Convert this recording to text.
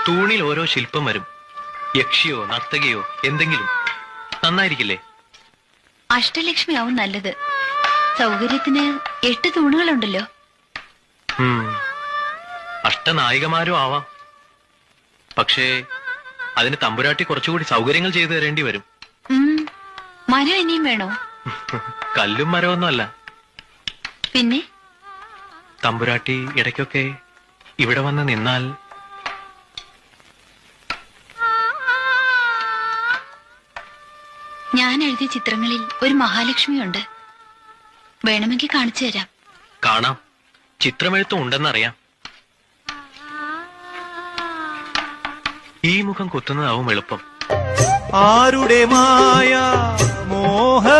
തൂണിൽ ഓരോ ശില്പം വരും. യക്ഷിയോ നർത്തകിയോ എന്തെങ്കിലും. നന്നായിരിക്കില്ലേ? അഷ്ടലക്ഷ്മിയാവും നല്ലത്. സൗകര്യത്തിന് 8 തൂണുകളുണ്ടല്ലോ. അഷ്ടനായികമാരും ആവാം. പക്ഷേ അതിന് തമ്പുരാട്ടി കുറച്ചുകൂടി സൗകര്യങ്ങൾ ചെയ്തു തരേണ്ടി വരും. മരം ഇനിയും വേണോ? കല്ലും മരമൊന്നും അല്ല. പിന്നെ തമ്പുരാട്ടി ഇടയ്ക്കൊക്കെ ഇവിടെ വന്ന് നിന്നാൽ. ഞാൻ എഴുതിയ ചിത്രങ്ങളിൽ ഒരു മഹാലക്ഷ്മിയുണ്ട്. വേണമെങ്കിൽ കാണിച്ചു തരാം. കാണാം. ചിത്രമെഴുത്തും ഉണ്ടെന്നറിയാം. ഈ മുഖം കുത്തുന്നതാവും എളുപ്പം. ആരുടെ മായ മോഹമാ